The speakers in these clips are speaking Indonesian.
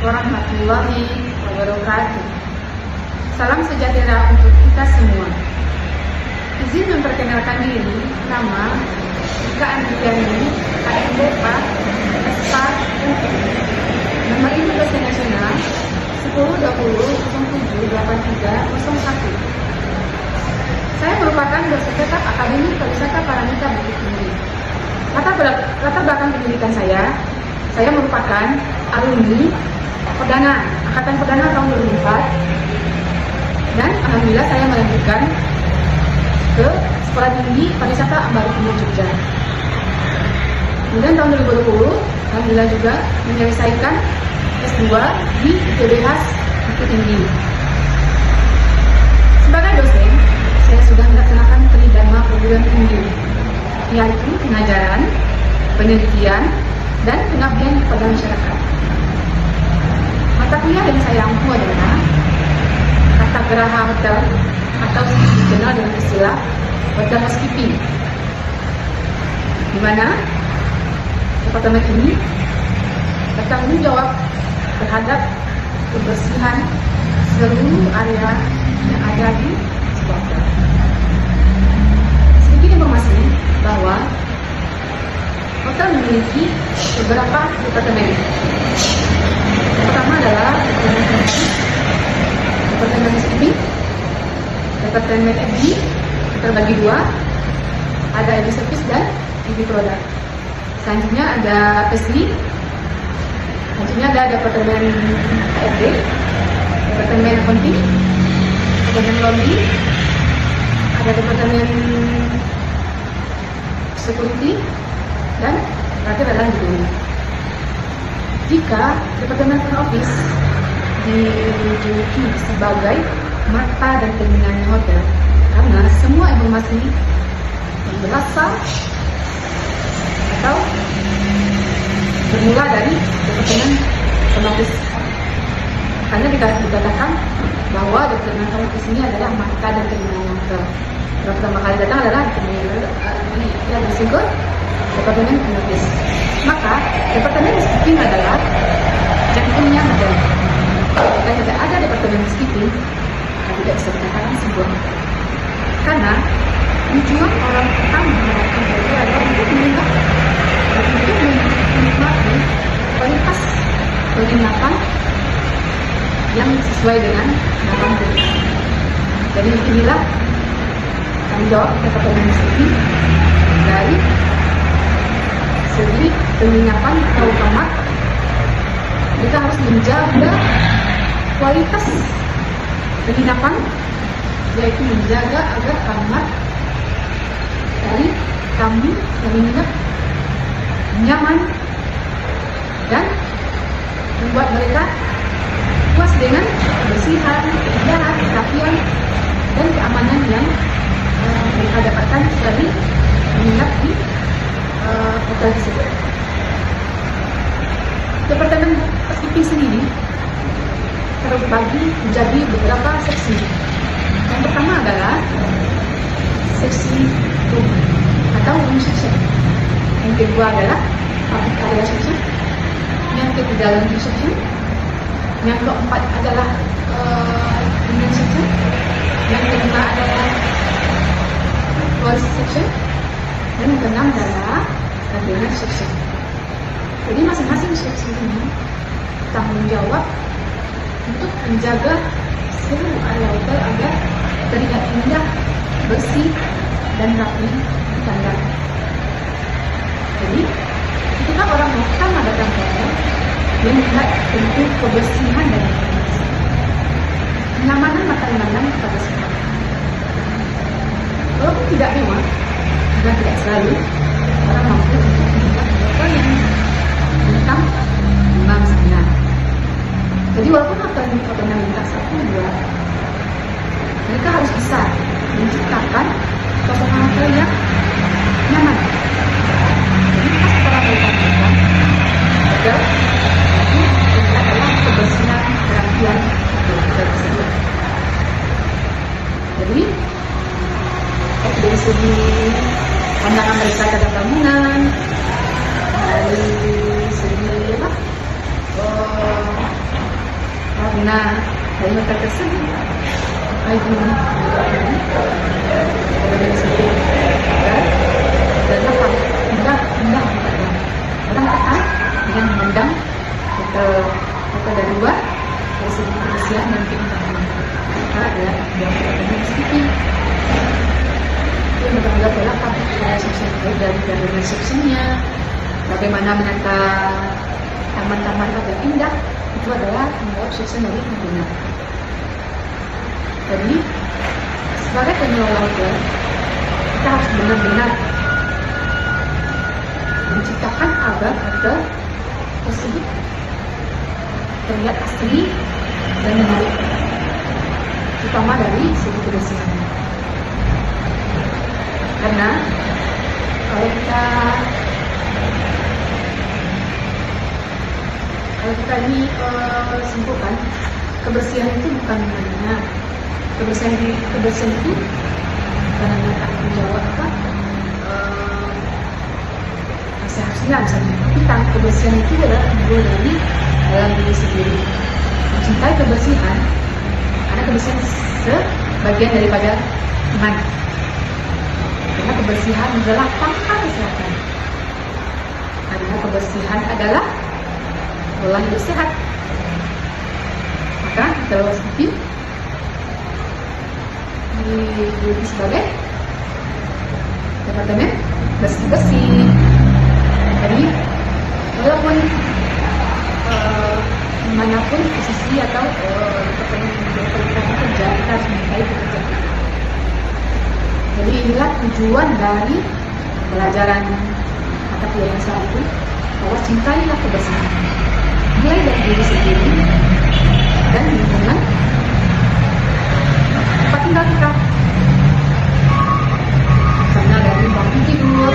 warahmatullahi wabarakatuh. Salam sejahtera untuk kita semua. Izin memperkenalkan diri, nama Ika Andriani, AMBPA, SPA, UI. Nomor induk dosen nasional 1020078301. Saya merupakan dosen tetap Akademi Pariwisata Paramita Bukit Tinggi. Latar belakang pendidikan saya merupakan alumni Perdana, Angkatan Perdana tahun 2004, dan alhamdulillah saya melanjutkan ke Sekolah Tinggi Pariwisata Ambarukimo Jogja. Kemudian tahun 2020, alhamdulillah juga menyelesaikan S2 di ITBH Bukit Tinggi. Sebagai dosen, saya sudah melaksanakan tridharma perguruan tinggi, yaitu pengajaran, penelitian, dan pengabdian kepada masyarakat. Mata kuliah yang saya ampu adalah tata geraha hotel atau dikenal dengan istilah hotel housekeeping, di mana departemen ini bertanggung jawab terhadap kebersihan seluruh area yang ada di sebuah hotel. Sedikit informasi bahwa hotel memiliki beberapa departemen. Yang pertama adalah departemen housekeeping, departemen FB terbagi dua, ada FB service dan FB product. Selanjutnya ada PSI, selanjutnya ada departemen AFD, departemen accounting, departemen laundry, ada departemen security, dan terakhir adalah gedung. Jika departemen front office dijuluki sebagai mata dan telinganya hotel, karena semua informasi yang berasal atau bermula dari departemen front office. Karena dikatakan bahwa departemen front office ini adalah mata dan telinganya hotel. Yang pertama kali datang adalah yang disingkat departemen front office. Maka departemen housekeeping adalah jantungnya hotel. Jika tidak ada departemen housekeeping, tidak bisa dikatakan sebuah hotel. Karena tujuan orang pertama melakukan hotel adalah untuk menikmati kualitas penginapan yang sesuai dengan nama hotel. Jadi inilah tanggung jawab departemen housekeeping dari segi penginapan atau kamar. Kita harus menjaga kualitas penginapan, yaitu menjaga agar kamar dari tamu yang menginap nyaman dan membuat mereka puas dengan kebersihan, keindahan, kerapian, dan keamanan yang mereka dapatkan dari menginap di hotel tersebut. Departemen housekeeping sendiri terbagi menjadi beberapa seksi. Yang pertama adalah seksi room atau room section. Yang kedua adalah public area section. Yang ketiga laundry section. Yang keempat adalah women section. Yang kelima adalah tourist section. Dan yang keenam adalah gardener section. Jadi masing-masing section ini tanggung jawab untuk menjaga seluruh area hotel agar terlihat indah, bersih, dan rapi di kandang. Jadi, ketika orang pertama datang ke hotel, dia melihat tentu kebersihan dan kenyamanan makanan kepada semua. Walaupun tidak mewah, dan tidak selalu orang mampu untuk melihat hotel yang bintang 5 misalnya. Jadi walaupun hotel bintang 1, 2, mereka harus bisa menciptakan suasana hotel yang nyaman. Jadi pas para mereka hotel itu adalah kebersihan, kerapian hotel tersebut. Jadi dari segi pandangan mereka terhadap bangunan, dari segi karena dari hotel tersebut dan apa indah orang tahan dengan memandang hotel dari luar dari segi kebersihan dan keindahan. Karena ada yang sedikit itu benar-benar berapa resepsi dari resepsinya, bagaimana menata taman-taman agak indah, itu adalah menjawab sukses dari pengguna. Jadi sebagai pengelola hotel kita harus benar-benar menciptakan agar hotel tersebut terlihat asli dan menarik, terutama dari segi kebersihan. Karena kalau kita ini simpulkan, kebersihan itu bukan hanya kebersihan itu bukan hanya tanggung jawab sehari-hari misalnya, tapi kebersihan itu adalah timbul dari dalam diri sendiri. Mencintai kebersihan karena kebersihan sebagian daripada iman. Karena kebersihan adalah pangkal kesehatan. Karena kebersihan adalah pola hidup sehat. Maka kita harus dibuat sebagai departemen bersih-bersih. Jadi walaupun dimanapun posisi atau pekerjaan kerja, kita harus mencintai pekerjaan. Jadi inilah tujuan dari pelajaran mata kuliah yang saat itu, bahwa cintailah kebersihan, mulai dari diri sendiri dan lingkungan tempat tinggal kita. Karena dari bangun tidur,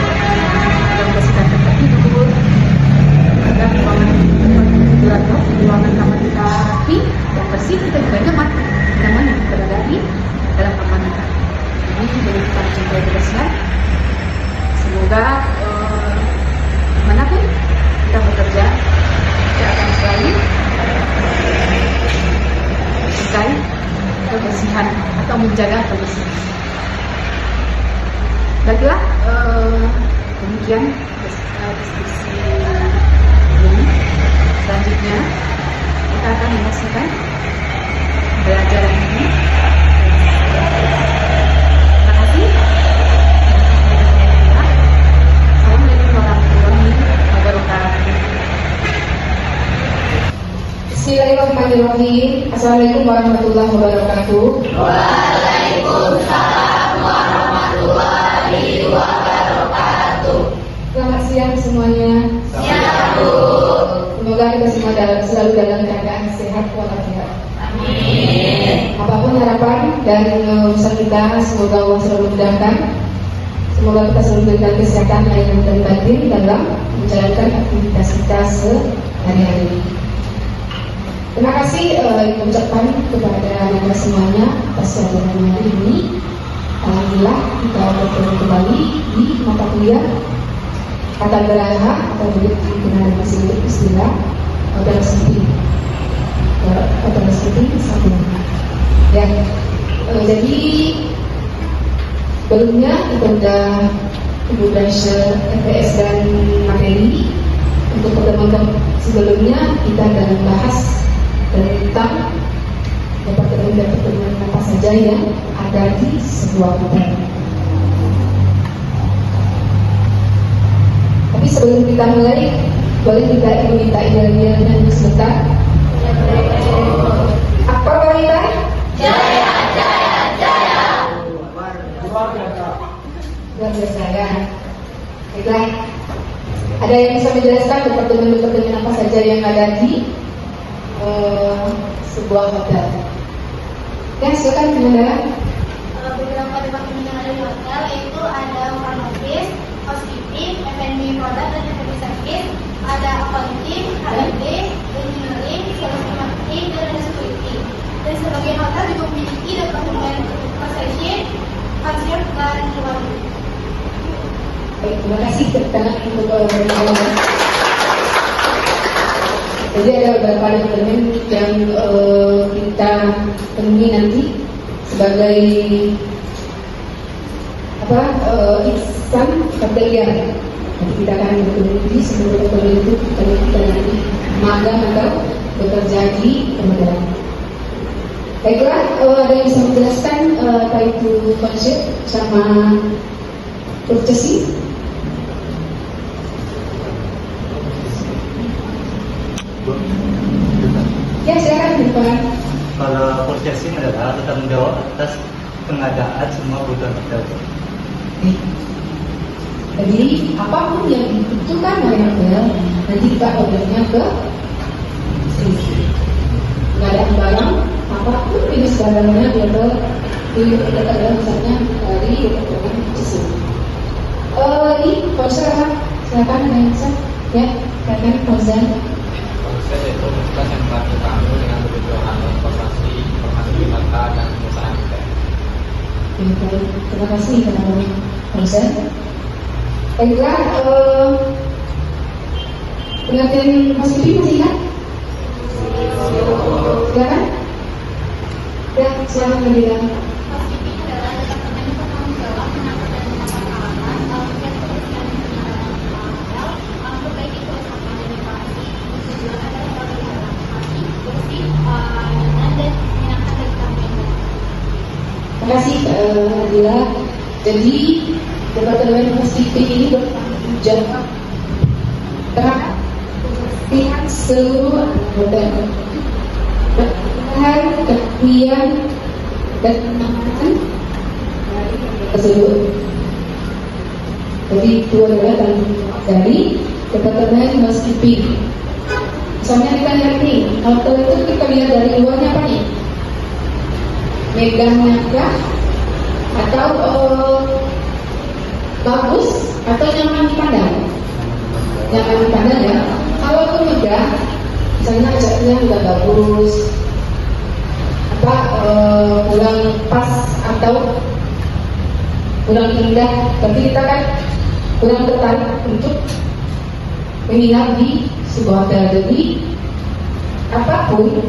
membersihkan tempat tidur, agar ruangan kamar kita rapi dan bersih, kita juga nyaman berada di dalam kamar kita. Jadi dari kita mencintai kebersihan, semoga dimanapun kita bekerja, kita akan selalu mencintai kebersihan atau menjaga kebersihan. Baiklah, demikian diskusi ini. Selanjutnya kita akan menyaksikan pelajaran ini. Terima kasih. Assalamualaikum warahmatullahi wabarakatuh. Bismillahirrahmanirrahim. Assalamualaikum warahmatullahi wabarakatuh. Waalaikumsalam warahmatullahi wabarakatuh. Selamat siang semuanya. Siang, Bu. Semoga kita semua selalu dalam keadaan sehat walafiat. Amin. Apapun harapan dan usaha kita, semoga Allah selalu mudahkan. Semoga kita selalu diberikan kesehatan lahir dan batin dalam menjalankan aktivitas kita sehari-hari. Terima kasih ucapkan kepada kita semuanya atas kehadiran hari ini. Alhamdulillah kita bertemu kembali di mata kuliah Tata Geraha atau dikenal dengan istilah hotel sleeping. Hotel sleeping satu. Ya, jadi sebelumnya kita sudah share EPS dan materi. Untuk pertemuan sebelumnya kita akan membahas tentang departemen apa saja yang ada di sebuah hotel. Tapi sebelum kita mulai, boleh kita minta idealnya sebentar. Apa wanita? Jaya, jaya, jaya. Luar biasa ya. Baiklah. Ada yang bisa menjelaskan departemen apa saja yang ada di sebuah hotel? Ya, silakan Bunda. Beberapa departemen yang ada di hotel itu ada front office, housekeeping, F&B product dan F&B service, ada accounting, HRD, engineering, sales and marketing, dan security. Dan sebagian hotel juga memiliki departemen concession, concierge, dan laundry. Baik, terima kasih untuk Jadi ada beberapa elemen yang kita temui nanti sebagai insan pekerjaan. Nanti kita akan berkomunikasi seluruh pekerjaan itu kalau kita nanti magang atau bekerja di kementerian. Baiklah, ada yang bisa menjelaskan apa itu konsep sama purchasing? Ya, silakan Bapak. Kalau purchasing adalah bertanggung jawab atas pengadaan semua kebutuhan tertentu. Jadi apapun yang dibutuhkan oleh Anda, nanti kita ordernya ke sini. Pengadaan barang, apapun jenis barangnya itu adalah misalnya dari departemen purchasing. Ini konsep apa? Silakan ada yang bisa? Ya, silakan Fauzan. Konsep yaitu komunitas yang telah terbangun dengan kebutuhan informasi wisata dan pengusahaan kita. Baik, terima kasih teman-teman Fauzan. Baiklah, pengertian Mas Pipi masih ingat? Silakan. Ya, silakan Nabila. Housekeeping adalah departemen yang bertanggung jawab mengatur dan menata kawasan, melakukan kebersihan dan penanganan hotel, memperbaiki kerusakan dan reparasi, tujuan adalah memelihara hati, bersih, nyaman dan menyenangkan bagi tamu yang datang. Terima kasih Nabila. Jadi departemen housekeeping ini bertanggung jawab terhadap kebersihan seluruh hotel, berkenaan kebersihan dan penanganan dari tersebut. Jadi itu adalah tanggung jawab dari departemen housekeeping. Misalnya kita lihat nih, hotel itu kita lihat dari luarnya apa nih? Megahnya kah? Atau bagus? Atau nyaman dipandang? Nyaman dipandang ya. Kalau itu megah, misalnya catnya udah bagus, kurang pas atau kurang indah, tapi kita kan kurang tertarik untuk menginap di sebuah hotel. Jadi apapun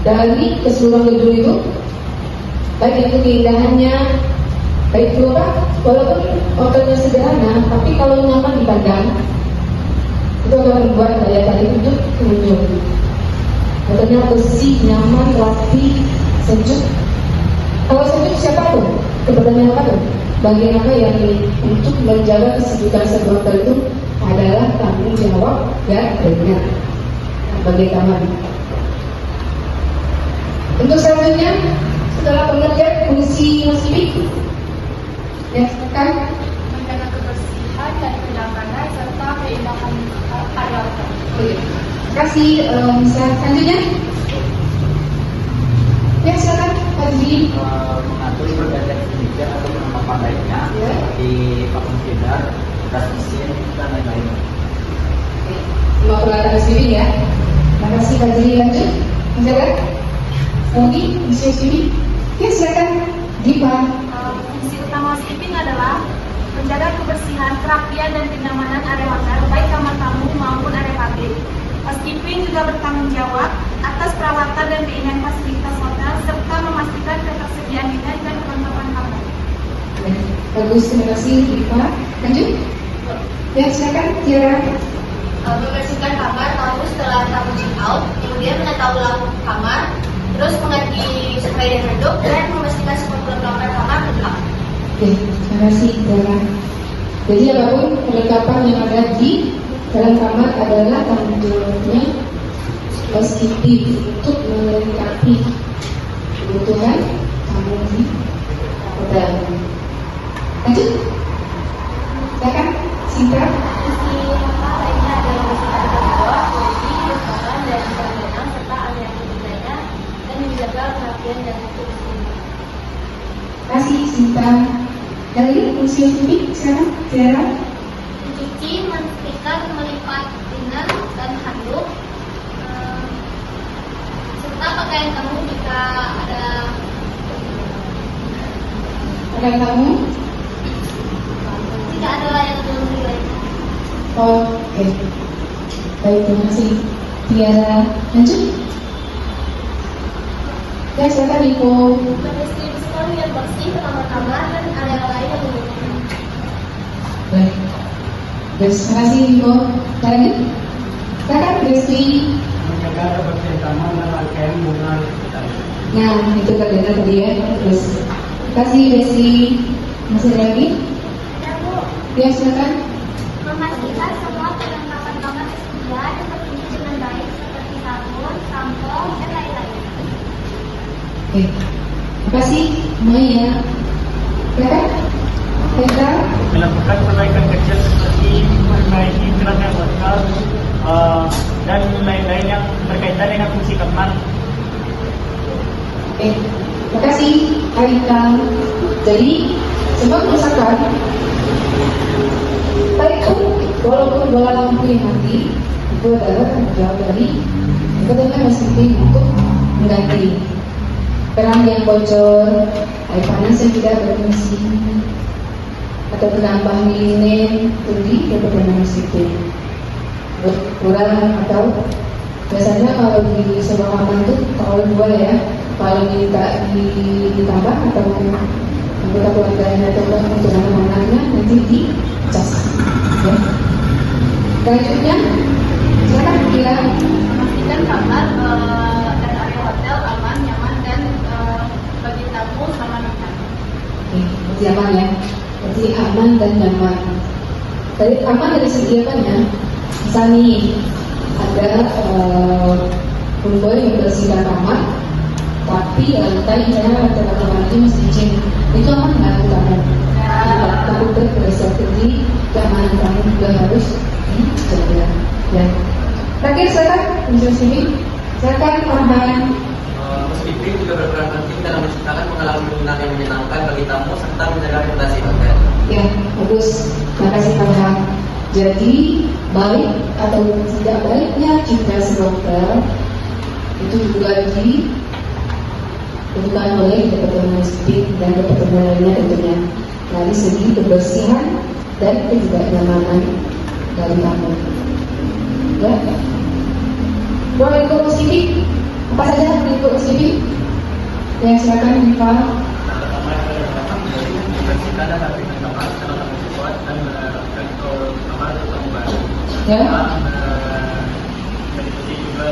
dari keseluruhan gedung itu, baik itu keindahannya, baik itu walaupun hotelnya sederhana, tapi kalau nyaman dipandang, itu akan membuat daya tarik untuk pengunjung. Hotelnya bersih, nyaman, rapi, sejuk. Kalau sejuk siapapun, kebetulan apapun, bagian apa yang untuk menjaga kesejukan sebuah hotel itu adalah tanggung jawab benar sebagai kamar. Untuk selanjutnya, setelah pengertian fungsi housekeeping, yang akan Menjaga kebersihan dan kenyamanan serta keindahan area hotel. terima kasih. Bisa selanjutnya? Ya, silakan Pak Jiri. Mengatur berbagai kebijakan atau penerapan lainnya Ya. seperti vakum cleaner, gas mesin dan lain-lain. Semua peralatan housekeeping ya. Terima kasih Pak Jiri. Lanjut, silakan. Lagi, fungsi housekeeping. Ya, silakan. Dipa. Fungsi utama housekeeping adalah menjaga kebersihan, kerapian, dan kenyamanan area hotel, baik kamar tamu maupun area publik. Housekeeping juga bertanggung jawab atas perawatan dan keindahan fasilitas hotel, serta memastikan ketersediaan dinner dan kelengkapan kamar. Bagus, terima kasih Dipa. Lanjut. Ya, silakan Tiara. Membersihkan kamar tamu setelah tamu check out, kemudian menata ulang kamar, terus mengganti spray dan handuk, dan memastikan semua perlengkapan kamar lengkap. Oke, terima kasih Tiara. Jadi apapun perlengkapan yang ada di dalam kamar adalah tanggung jawabnya housekeeping untuk melengkapi kebutuhan tamu di hotel. Lanjut. Silakan singkat. Fungsi hotel lainnya adalah membersihkan koridor, lobby, restoran, dan permainan serta area ketiganya, dan menjaga kerapian dan kebersihan. Kasih Sinta. Dari fungsi housekeeping sekarang Tiara. Mencuci, mensetrika, melipat linen dan handuk, serta pakaian tamu jika ada Ada kamu. jika ada layak laundry lainnya. Oke. Baik, terima kasih Tiara, lanjut. Ya, silakan Niko. Mendistribusikan minyak bersih ke kamar-kamar dan area lain yang membutuhkan. Baik. Terima kasih Niko. Lagi? Silakan Desti. Menjaga kebersihan taman dan rangkaian bunga di sekitar. Nah, itu tadi ya. Terus, terima kasih Desti. Masih ada lagi? Ya Bu, Ya, silakan. memastikan semua perlengkapan kamar tersedia dan terpilih dengan baik seperti sabun, sampo, dan lain-lain. Oke. Terima kasih Maya. Silakan. Hendra. Melakukan perbaikan kecil seperti memperbaiki keran yang kotor dan lain-lain yang berkaitan dengan fungsi kamar. Oke, terima kasih Alika. Jadi, semua kerusakan baik walaupun bola lampu yang mati itu adalah tanggung jawab dari kebetulan mesin untuk mengganti keran yang bocor, air panas yang tidak berfungsi, atau penambah linen tinggi kebetulan mesin kurang atau biasanya kalau di sebuah kamar itu kalau dua ya, kalau minta ditambah atau anggota keluarganya atau kebetulan mananya nanti dicas. Ya. Selanjutnya, silakan Kira. Memastikan kamar dan area hotel aman, nyaman, dan bagi tamu sama makan. Oke, berarti aman ya. Berarti aman dan nyaman. Dari aman dari segi apanya? Misalnya nih, ada yang bersihkan kamar, tapi lantainya lantai kamar itu masih licin. Itu aman nggak untuk kamu? Takut bergeser tinggi, keamanan kamu juga harus dijaga. Ya. Terakhir silakan, bisa sini. Silakan Farhan. Housekeeping juga berperan penting dalam menciptakan pengalaman penggunaan yang menyenangkan bagi tamu serta menjaga reputasi hotel. Ya, bagus. Terima kasih Farhan. Jadi, baik atau tidak baiknya citra hotel itu juga ditentukan oleh Departemen Housekeeping dan Departemen lainnya tentunya dari segi kebersihan dan ketidaknyamanan dari tamu. Ya, boleh ikut housekeeping? Apa saja boleh ikut housekeeping? Ya, silakan Diva. Pertama adalah membersihkan dan rapikan kamar secara tamu kuat dan melakukan kamar untuk tamu baru. Ya. Meliputi juga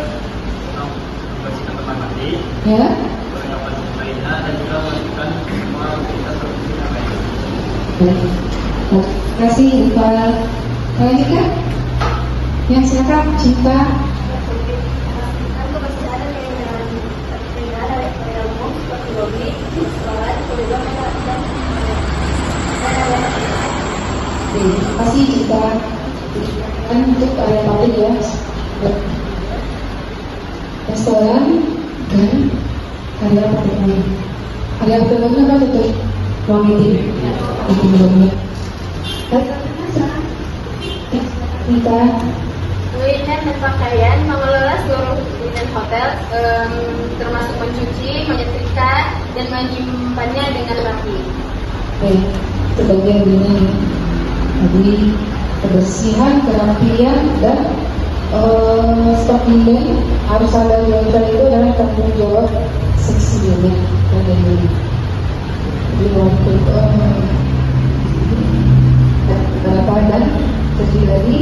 membersihkan kamar mandi, Ya. perlengkapan lainnya, dan juga memastikan semua aktivitas berfungsi dengan baik. Baik. Terima kasih Diva. Selanjutnya, ya silakan Cinta. Memastikan kebersihan dan keindahan dari area umum seperti lobi, sholat, koridor, dan Terima kasih Cinta. Kan untuk area publik ya, restoran dan area pertemuan. Area pertemuan apa tutup? Ruang meeting. Baik, kita Linen dan pakaian mengelola seluruh linen hotel, termasuk mencuci, menyetrika, dan menyimpannya dengan rapi. itu bagian ini. Jadi kebersihan, kerapian dan stok linen harus ada di hotel itu adalah tanggung jawab seksi unit dan ini. Jadi waktu berapa dan terdiri dari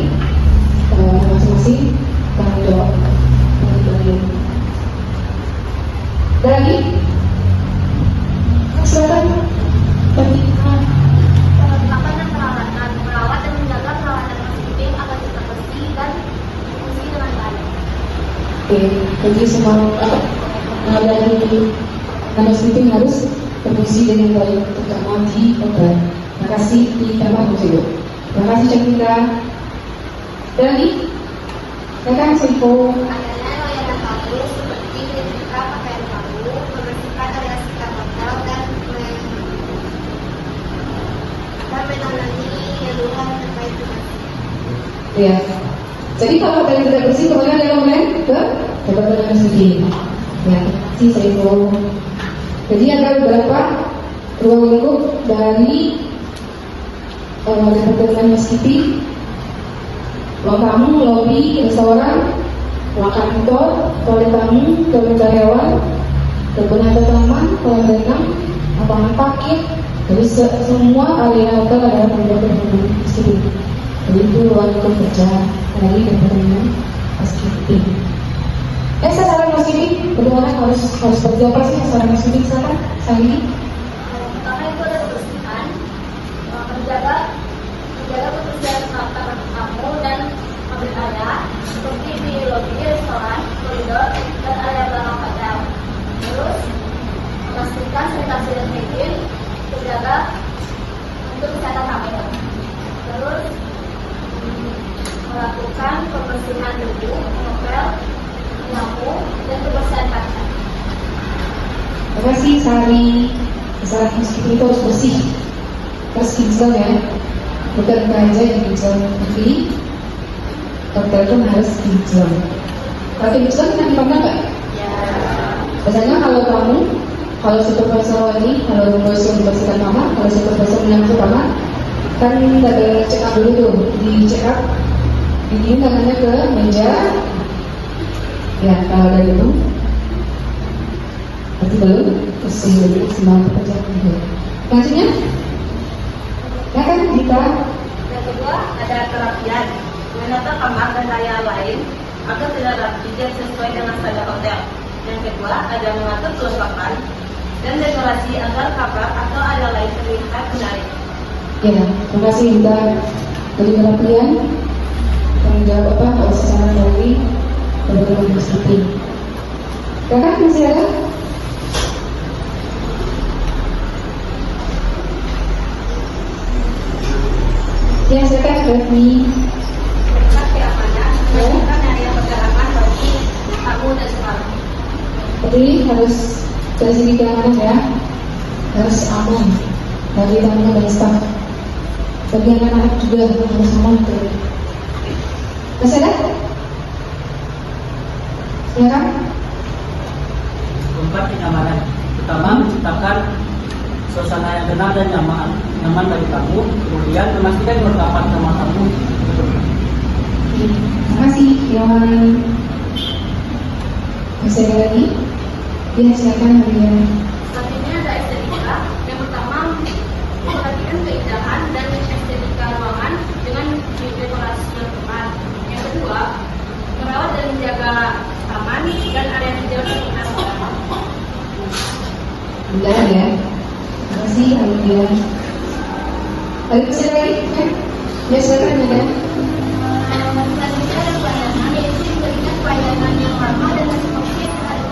masing-masing tanggung jawab dari bagian. Ada lagi? Silakan. perlengkapan dan peralatan, merawat dan menjaga peralatan housekeeping agar tetap bersih dan berfungsi dengan baik. Oke, jadi semua ada di housekeeping harus berfungsi dengan baik, terutama di hotel. Terima kasih ditambah juga. Terima kasih Cantika. Ada lagi? Silakan Siko. Adanya layanan tamu seperti menyetrika pakaian tamu, membersihkan area sekitar hotel, dan menangani keluhan terkait dengan Ya. Jadi kalau hotel tidak bersih, kemana dia online? Ke Departemen Housekeeping. Ya, si Siko. Jadi ada beberapa ruang lingkup dari Departemen Housekeeping, ruang tamu, lobi, restoran, ruang kantor, toilet tamu, toilet karyawan, kebun atau taman, kolam renang, lapangan parkir. Jadi semua area hotel adalah pembuatan di situ. Jadi itu ruang kerja dari departemen housekeeping. Sasaran housekeeping, bagaimana harus seperti apa sih sasaran housekeeping sekarang? Sandi? Pertama itu ada kebersihan, menjaga kebersihan kamar tamu dan pabrik area seperti di lobi, restoran, koridor, dan area belakang hotel. Terus memastikan sanitasi dan higien, terjaga untuk kesehatan tamu. Terus melakukan pembersihan debu, ngepel, lampu, dan kebersihan kaca. Terima kasih Sari. Sasaran housekeeping itu harus bersih, harus hijau ya, bukan aja yang hijau, tapi hotel pun harus hijau. Kalau hijau kita pernah nggak? Ya. Biasanya kalau supervisor wali, kalau supervisor membersihkan kamar, kalau supervisor menyapu kamar, kan ada check up dulu tuh, di check up, ini tangannya ke meja, ya kalau ada itu, berarti belum, terus dulu semua pekerjaan dulu. Selanjutnya, ya kan kita. Yang kedua ada kerapian, menata kamar dan area lain agar tidak rapi dan sesuai dengan standar hotel. Yang kedua ada mengatur kelengkapan dan dekorasi agar kamar atau area lain terlihat menarik. Ya, terima kasih kita dari kerapian. Tanggung jawab apa kalau secara dari kebetulan housekeeping. Kakak masih ada? Ya, saya kan Raffi. Tetap keamanan, memastikan area pergerakan bagi tamu dan tamu. Jadi harus dari segi keamanan ya, harus aman bagi tamu dan staf. Bagi anak-anak juga harus aman tuh. Masih ada? Ya kan? Keempat, kenyamanan. Pertama, menciptakan suasana yang tenang dan nyaman bagi tamu. Kemudian memastikan kelengkapan kamar tamu. Terima kasih yang masih ada lagi? Ya, silakan Maria. Selanjutnya ada estetika. Yang pertama, memperhatikan keindahan dan estetika ruangan dengan dekorasi yang tepat. Yang kedua, merawat dan menjaga taman dan area hijau di sekitar hotel. Udah ya. Terima kasih Maria. Lagi masih ada lagi? Ya, silakan Maria. Selanjutnya ada pelayanan, yaitu memberikan pelayanan yang ramah dan seperti terhadap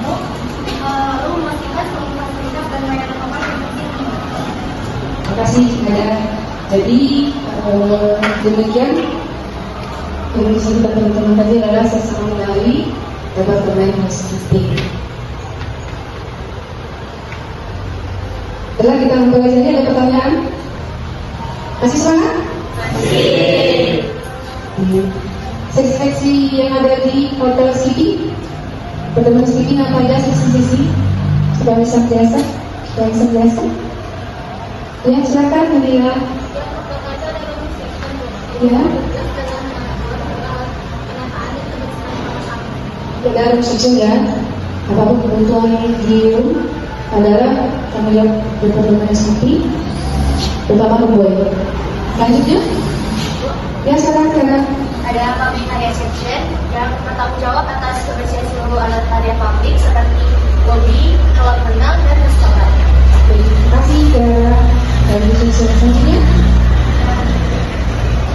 tamu, lalu memastikan semua fasilitas dan layanan kamar yang bersih. Terima kasih ada. Jadi demikian yang bisa kita teman-teman tadi adalah sesama melalui departemen housekeeping. Setelah kita mempelajari, ada pertanyaan? Masih semangat? Masih. Seksi-seksi yang ada di hotel City, departemen housekeeping apa aja seksi-seksi? Supaya bisa biasa. Ya, silakan Maria. Ya. Kita research ya. Apapun kebutuhan di room adalah tanggung jawab departemen housekeeping, terutama boy. Selanjutnya, ya silakan. Ada public area section yang bertanggung jawab atas kebersihan seluruh alat area publik seperti lobi, kolam renang, dan restoran. Terima kasih dari section selanjutnya.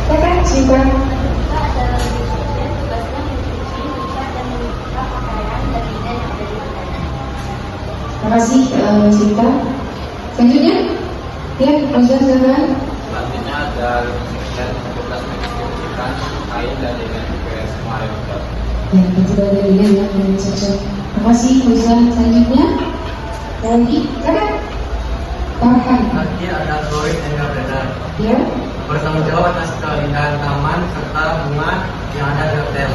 Silakan, simpan. Juga ada lobi section tugasnya mencuci, mencat, dan membuka pakaian dan meja yang ada di hotel. Terima kasih Sinta. Selanjutnya, ya Ozan silakan. Selanjutnya ada section tugas mendistribusikan kain dan linen ke semua area hotel. Ya, itu dari Lilian ya, dari section. Terima kasih Ozan. Selanjutnya, lagi, silakan. Farhan. Nanti ada flooring and gardener. Ya. Bertanggung jawab atas keindahan taman serta bunga yang ada di hotel.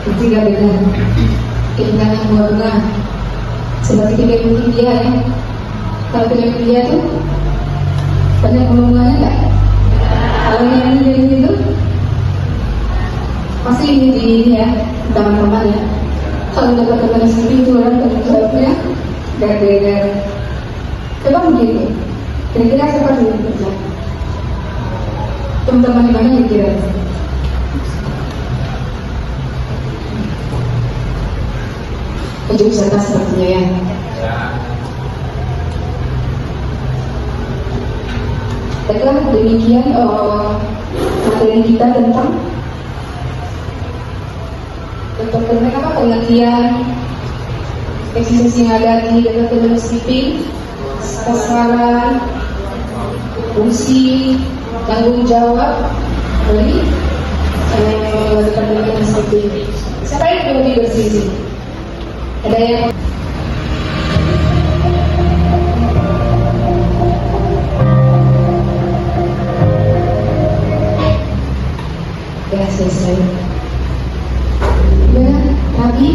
Ketiga beda keindahan bunga seperti pilihan India ya. Kalau pilihan India tuh banyak bunganya nggak? Kalau yang ini itu Pasti ini di ya teman-teman ya. Kalau dapat teman sendiri itu orang terjawabnya gara-gara. Coba begitu. Kira-kira siapa dulu kerja? Teman-teman di mana kira-kira? Ujung serta sepertinya ya. Baiklah, demikian materi kita tentang pengertian eksistensi nagari dan autonomous sleeping, sasaran, fungsi, tanggung jawab dari pendidikan sleeping. Siapa yang lebih bersih? Ada yang ya selesai. Ya, Nabi.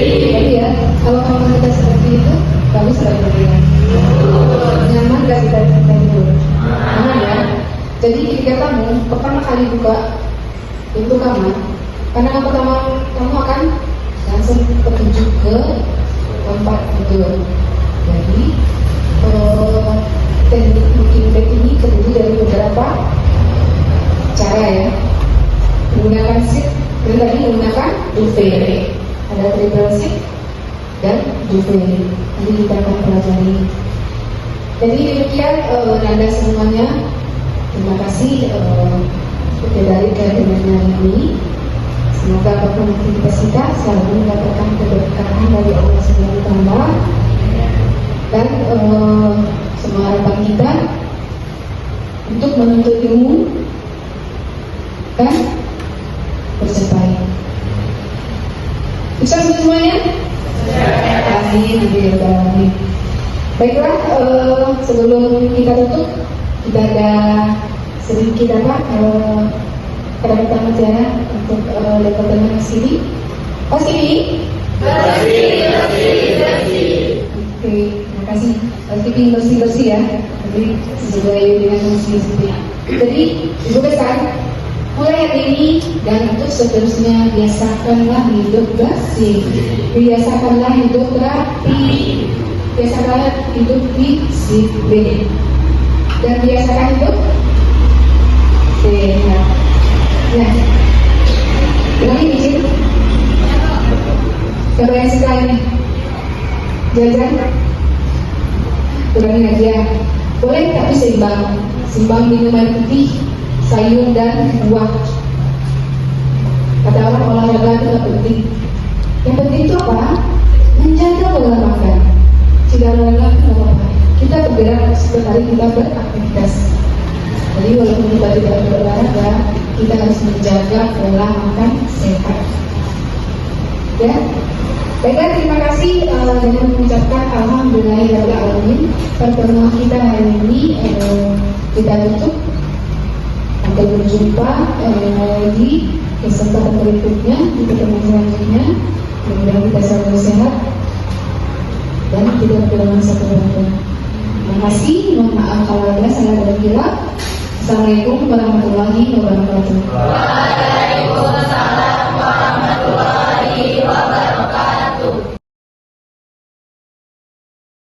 Jadi ya, kalau kamu kita seperti itu, bagus lah berikan. Nyaman gak kita tidur? Nyaman ya. Jadi ketika kamu pertama kali buka pintu kamar, karena yang pertama kamu akan langsung tertuju ke tempat tidur. Jadi teknik booking bed ini terdiri dari beberapa cara ya. Menggunakan seat dan tadi menggunakan duvet. Ada triple seat dan duvet. Nanti kita akan pelajari. Jadi demikian Anda semuanya. Terima kasih seperti dari kehadiran ini. Semoga apapun aktivitas kita selalu mendapatkan keberkahan dari Allah SWT dan semua harapan kita untuk menuntut ilmu dan bercapai. Sukses semuanya. Amin. Baiklah, sebelum kita tutup, kita ada sedikit pendapat Tiara untuk level teman sini. Pas ini? Oke, terima kasih. Pasti bersih ya. Jadi sesuai dengan fungsi. Jadi ibu besar, mulai hari ini dan untuk seterusnya biasakanlah hidup bersih, biasakanlah hidup rapi, biasakanlah hidup disiplin, dan biasakan hidup sehat. Ya, lagi izin. Siapa yang suka ini? Jajan? Kurangin aja. Boleh tapi seimbang. Seimbang minum air putih, sayur dan buah. Kata orang olahraga itu gak penting. Yang penting itu apa? Menjaga pola makan. Tidak olahraga itu gak apa-apa. Kita bergerak setiap hari, kita beraktivitas. Jadi walaupun kita tidak berolahraga, kita harus menjaga pola makan sehat. Ya, baiklah, terima kasih dengan mengucapkan alhamdulillahirobbilalamin. Pertemuan kita hari ini kita tutup. Sampai berjumpa di kesempatan berikutnya di pertemuan selanjutnya. Mudah-mudahan kita selalu sehat dan tidak kehilangan satu orang. Terima kasih. Mohon maaf kalau ada salah dan hilaf. Assalamualaikum warahmatullahi wabarakatuh.